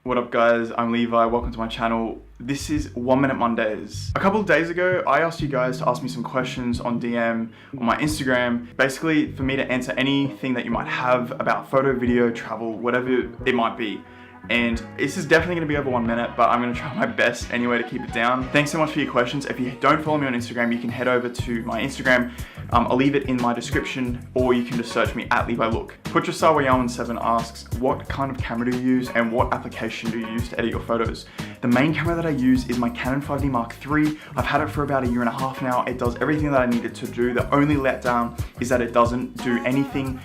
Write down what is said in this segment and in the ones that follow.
What up guys, I'm Levi, welcome to my channel. This is 1 Minute Mondays. A couple of days ago, I asked you guys to ask me some questions on DM on my Instagram, basically for me to answer anything that you might have about photo, video, travel, whatever it might be. And this is definitely going to be over 1 minute, but I'm going to try my best anyway to keep it down. Thanks so much for your questions. If you don't follow me on Instagram, you can head over to my Instagram. I'll leave it in my description, or you can just search me at Levi Look. Putrasawayaman7 asks, what kind of camera do you use and what application do you use to edit your photos? The main camera that I use is my Canon 5D Mark III. I've had it for about 1.5 years now. It does everything that I need it to do. The only letdown is that it doesn't do anything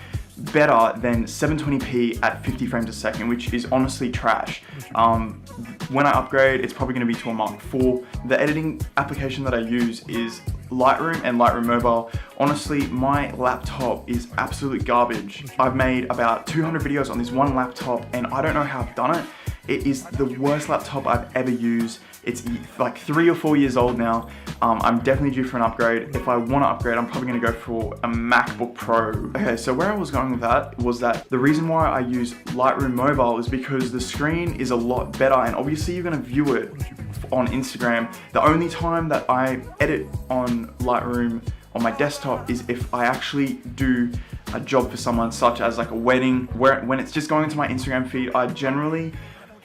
better than 720p at 50 frames a second, which is honestly trash. When I upgrade, it's probably going to be to a Mark IV. The editing application that I use is Lightroom and Lightroom Mobile. Honestly, my laptop is absolute garbage. I've made about 200 videos on this one laptop and I don't know how I've done it. It is the worst laptop I've ever used. It's like 3 or 4 years old now. I'm definitely due for an upgrade. If I want to upgrade, I'm probably going to go for a MacBook Pro. Okay, so where I was going with that was that the reason why I use Lightroom Mobile is because the screen is a lot better, and obviously you're going to view it on Instagram. The only time that I edit on Lightroom on my desktop is if I actually do a job for someone, such as like a wedding, when it's just going into my Instagram feed, I generally,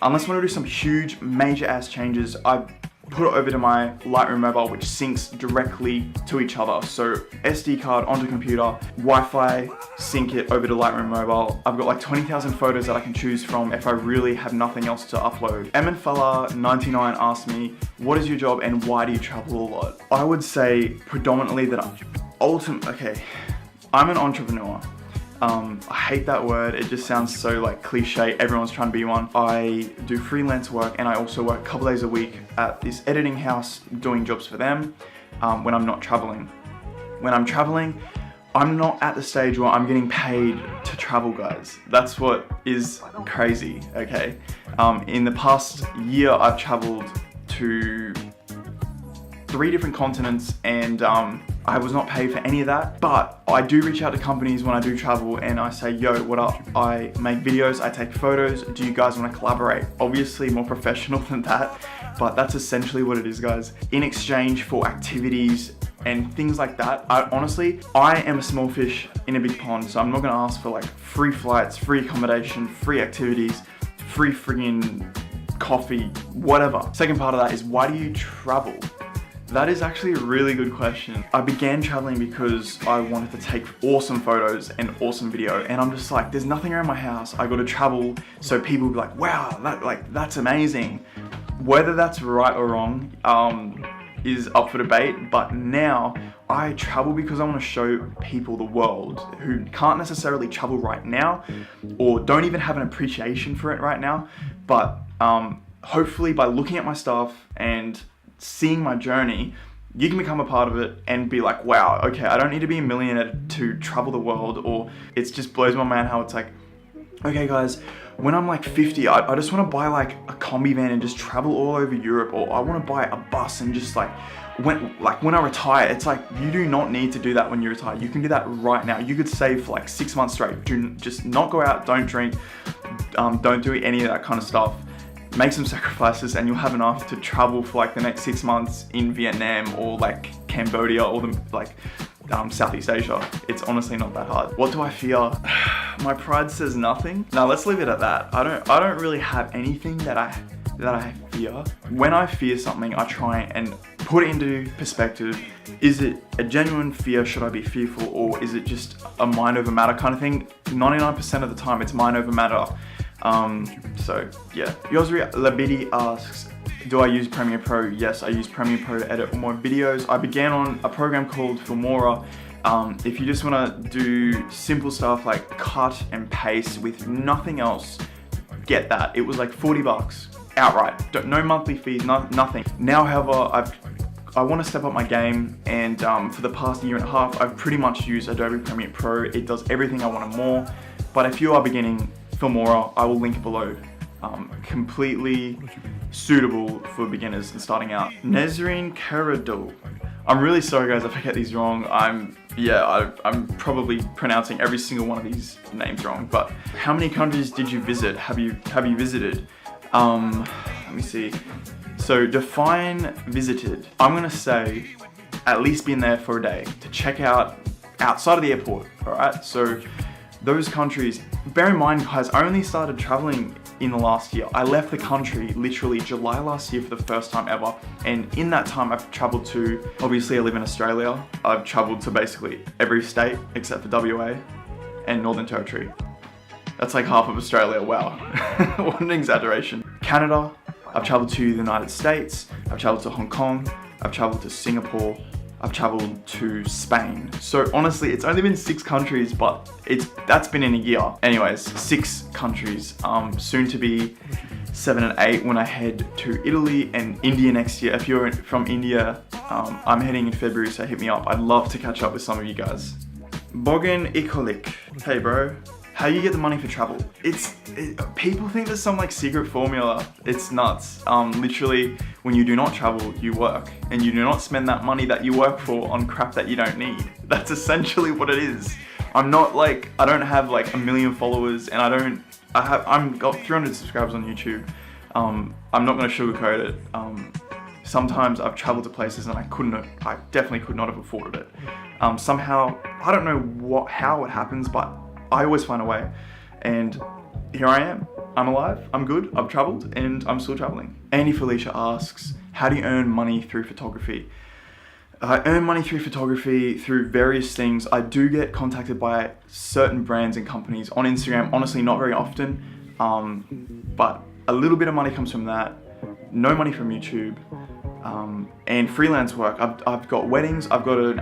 unless I want to do some huge major ass changes, I put it over to my Lightroom Mobile, which syncs directly to each other. So SD card onto computer, Wi-Fi, sync it over to Lightroom Mobile. I've got like 20,000 photos that I can choose from if I really have nothing else to upload. Fella99 asked me, what is your job and why do you travel a lot? I would say predominantly that I'm an entrepreneur. I hate that word. It just sounds so like cliche. Everyone's trying to be one. I do freelance work and I also work a couple days a week at this editing house doing jobs for them when I'm not traveling. When I'm traveling, I'm not at the stage where I'm getting paid to travel, guys. That's what is crazy, okay? In the past year, I've traveled to 3 different continents and I was not paid for any of that, but I do reach out to companies when I do travel and I say, yo, what up? I make videos, I take photos. Do you guys want to collaborate? Obviously more professional than that, but that's essentially what it is, guys. In exchange for activities and things like that, I am a small fish in a big pond, so I'm not gonna ask for like free flights, free accommodation, free activities, free friggin' coffee, whatever. Second part of that is, why do you travel? That is actually a really good question. I began traveling because I wanted to take awesome photos and awesome video, and I'm just like, there's nothing around my house. I got to travel so people will be like, wow, that's amazing. Whether that's right or wrong is up for debate, but now I travel because I want to show people the world who can't necessarily travel right now or don't even have an appreciation for it right now, but hopefully by looking at my stuff and seeing my journey, you can become a part of it and be like, wow, okay, I don't need to be a millionaire to travel the world. Or it just blows my mind how it's like, okay guys, when I'm like 50, I just want to buy like a combi van and just travel all over Europe, or I want to buy a bus and just like, when I retire, it's like, you do not need to do that when you retire. You can do that right now. You could save for like 6 months straight. Just not go out, don't drink, don't do any of that kind of stuff. Make some sacrifices and you'll have enough to travel for like the next 6 months in Vietnam or like Cambodia or Southeast Asia. It's honestly not that hard. What do I fear? My pride says nothing. Now let's leave it at that. I don't really have anything that I fear. When I fear something, I try and put it into perspective. Is it a genuine fear? Should I be fearful, or is it just a mind over matter kind of thing? 99% of the time it's mind over matter. So yeah. Yosri Labidi asks, do I use Premiere Pro? Yes, I use Premiere Pro to edit all my videos. I began on a program called Filmora. If you just want to do simple stuff like cut and paste with nothing else, get that. It was like 40 bucks outright. No monthly fees, nothing. Now, however, I want to step up my game, and for the past 1.5 years, I've pretty much used Adobe Premiere Pro. It does everything I want and more. But if you are beginning, Filmora, I will link below. Completely suitable for beginners and starting out. Nezreen Karadul. I'm really sorry guys if I get these wrong. I'm probably pronouncing every single one of these names wrong, but how many countries did you visit? Have you visited? Let me see. So define visited. I'm gonna say at least been there for a day to check out outside of the airport. All right. So those countries. Bear in mind, guys, I only started traveling in the last year. I left the country literally July last year for the first time ever. And in that time, I've traveled to, obviously I live in Australia. I've traveled to basically every state except for WA and Northern Territory. That's like half of Australia, wow. What an exaggeration. Canada, I've traveled to the United States, I've traveled to Hong Kong, I've traveled to Singapore, I've traveled to Spain. So honestly, it's only been 6 countries, but that's been in a year. Anyways, 6 countries, soon to be 7 and 8 when I head to Italy and India next year. If you're from India, I'm heading in February, so hit me up. I'd love to catch up with some of you guys. Bogan Ikolik, hey bro. How you get the money for travel? People think there's some like secret formula. It's nuts. Literally, when you do not travel, you work. And you do not spend that money that you work for on crap that you don't need. That's essentially what it is. I don't have like 1 million followers and I'm got 300 subscribers on YouTube. I'm not gonna sugarcoat it. Sometimes I've traveled to places and I definitely could not have afforded it. Somehow, I don't know how it happens, but I always find a way, and here I am. I'm alive, I'm good, I've traveled, and I'm still traveling. Andy Felicia asks, how do you earn money through photography? I earn money through photography through various things. I do get contacted by certain brands and companies on Instagram, honestly not very often, but a little bit of money comes from that, no money from YouTube, and freelance work. I've got weddings, I've got a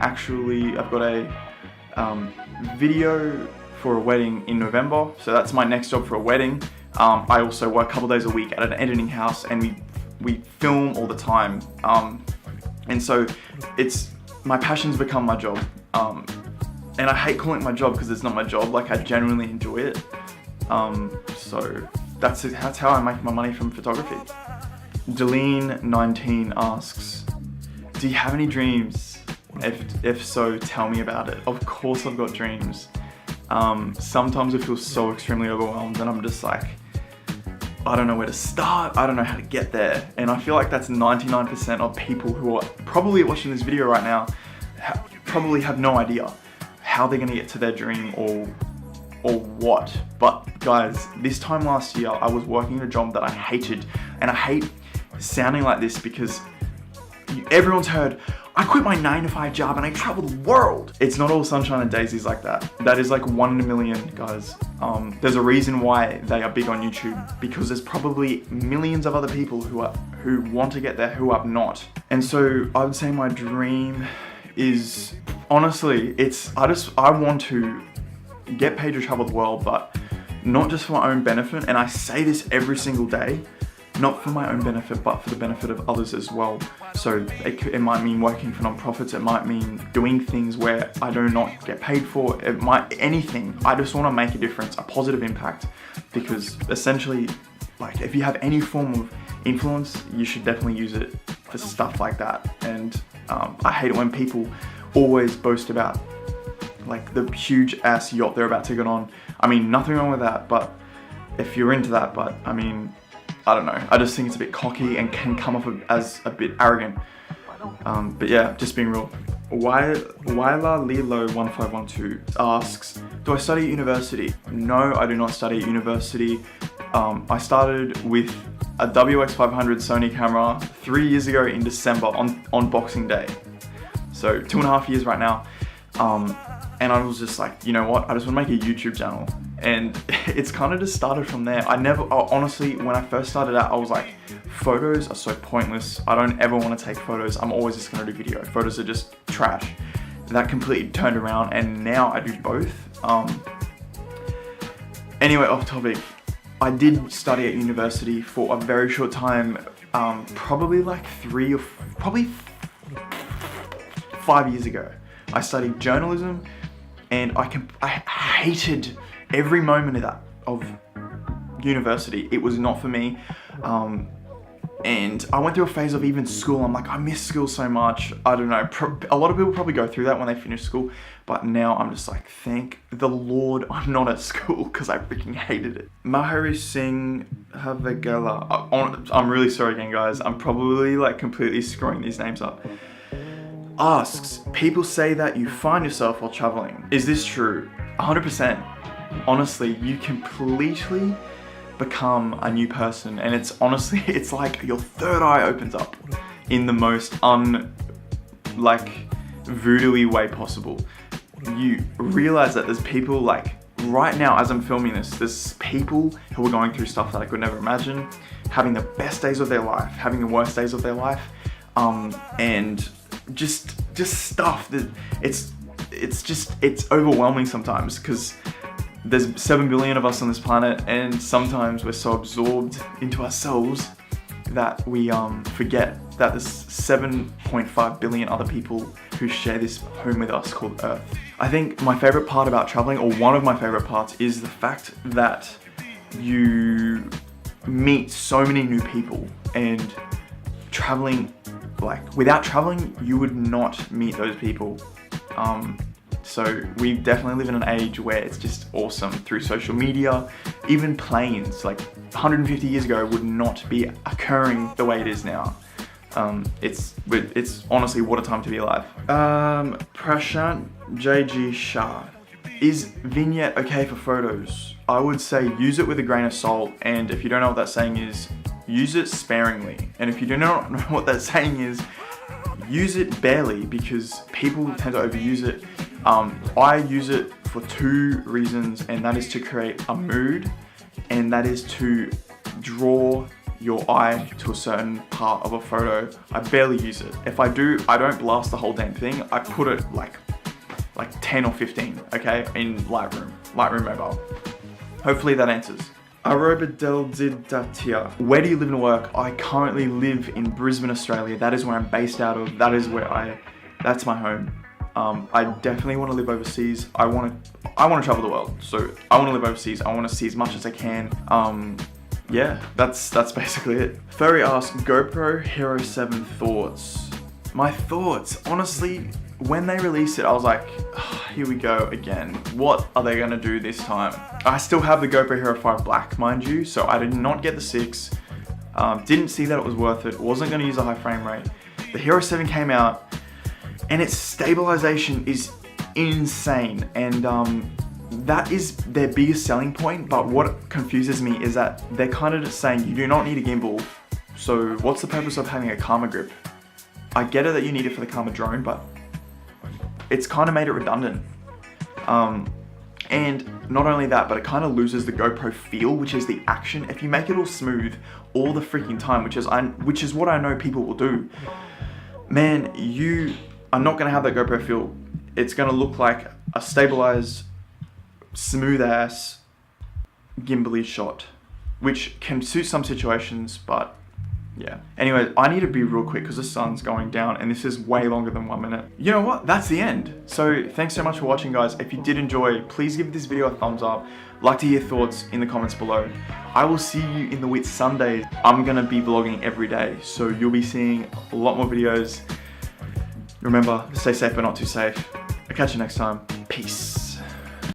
video for a wedding in November, so that's my next job for a wedding. I also work a couple days a week at an editing house, and we film all the time, and so my passion's become my job, and I hate calling it my job because it's not my job. Like, I genuinely enjoy it, so that's how I make my money from photography. Deline19 asks, do you have any dreams? If so, tell me about it. Of course I've got dreams. Sometimes I feel so extremely overwhelmed and I'm just like, I don't know where to start, I don't know how to get there. And I feel like that's 99% of people who are probably watching this video right now probably have no idea how they're gonna get to their dream or what. But guys, this time last year, I was working a job that I hated, and I hate sounding like this because everyone's heard, I quit my 9-to-5 job and I traveled the world. It's not all sunshine and daisies like that. That is like 1 in a million, guys. There's a reason why they are big on YouTube, because there's probably millions of other people who want to get there who have not. And so I would say my dream is, honestly, I want to get paid to travel the world, but not just for my own benefit. And I say this every single day, not for my own benefit, but for the benefit of others as well. So it might mean working for non-profits, it might mean doing things where I do not get paid for, it might, anything. I just want to make a difference, a positive impact, because essentially, like, if you have any form of influence, you should definitely use it for stuff like that. And I hate it when people always boast about like the huge ass yacht they're about to get on. I mean, nothing wrong with that, but if you're into that, but I mean, I don't know. I just think it's a bit cocky and can come off as a bit arrogant. But yeah, just being real. Wyla Lilo 1512 asks, do I study at university? No, I do not study at university. I started with a WX500 Sony camera 3 years ago in December on Boxing Day. So 2.5 years right now. And I was just like, you know what? I just want to make a YouTube channel. And it's kind of just started from there. Honestly, when I first started out, I was like, photos are so pointless. I don't ever want to take photos. I'm always just going to do video. Photos are just trash. That completely turned around, and now I do both. Anyway, off topic. I did study at university for a very short time, probably like 5 years ago. I studied journalism, and I hated every moment of university. It was not for me. And I went through a phase of even school. I'm like, I miss school so much. I don't know. A lot of people probably go through that when they finish school. But now I'm just like, thank the Lord I'm not at school because I freaking hated it. Mahari Singh Havegala. I'm really sorry again, guys. I'm probably like completely screwing these names up. Asks, people say that you find yourself while traveling. Is this true? 100%. Honestly, you completely become a new person, and it's honestly, it's like your third eye opens up in the most voodoo-y way possible. You realize that there's people like right now as I'm filming this, there's people who are going through stuff that I could never imagine, having the best days of their life, having the worst days of their life, and just stuff that it's overwhelming sometimes because there's 7 billion of us on this planet, and sometimes we're so absorbed into ourselves that we forget that there's 7.5 billion other people who share this home with us called Earth. I think my favorite part about traveling, or one of my favorite parts, is the fact that you meet so many new people, and traveling, like without traveling, you would not meet those people. So we definitely live in an age where it's just awesome through social media. Even planes, like 150 years ago, would not be occurring the way it is now. It's honestly, what a time to be alive. Prashant JG Shah. Is vignette okay for photos? I would say use it with a grain of salt, and if you don't know what that saying is, use it sparingly. And if you do not know what that saying is, use it barely, because people tend to overuse it. I use it for 2 reasons, and that is to create a mood, and that is to draw your eye to a certain part of a photo. I barely use it. If I do, I don't blast the whole damn thing. I put it like 10 or 15, okay, in Lightroom Mobile. Hopefully that answers. Arobadel. Where do you live and work? I currently live in Brisbane, Australia. That is where I'm based out of. That's my home. I definitely want to live overseas. I want to travel the world. So I want to live overseas. I want to see as much as I can. Yeah, that's basically it. Furry asks, GoPro Hero 7 thoughts. My thoughts, honestly, when they released it, I was like, oh, here we go again. What are they gonna do this time? I still have the GoPro Hero 5 Black, mind you, so I did not get the 6. Didn't see that it was worth it. Wasn't gonna use a high frame rate. The Hero 7 came out, and its stabilization is insane, and that is their biggest selling point. But what confuses me is that they're kind of just saying you do not need a gimbal, so what's the purpose of having a Karma grip? I get it that you need it for the Karma drone, but it's kind of made it redundant. And not only that, but it kind of loses the GoPro feel, which is the action. If you make it all smooth all the freaking time, which is what I know people will do, man, you are not gonna have that GoPro feel. It's gonna look like a stabilized, smooth ass gimbal-y shot, which can suit some situations, but yeah. Anyway, I need to be real quick because the sun's going down and this is way longer than 1 minute. You know what? That's the end. So thanks so much for watching, guys. If you did enjoy, please give this video a thumbs up. Like to hear thoughts in the comments below. I will see you in the Whit Sundays. I'm gonna be vlogging every day, so you'll be seeing a lot more videos. Remember, stay safe but not too safe. I'll catch you next time. Peace.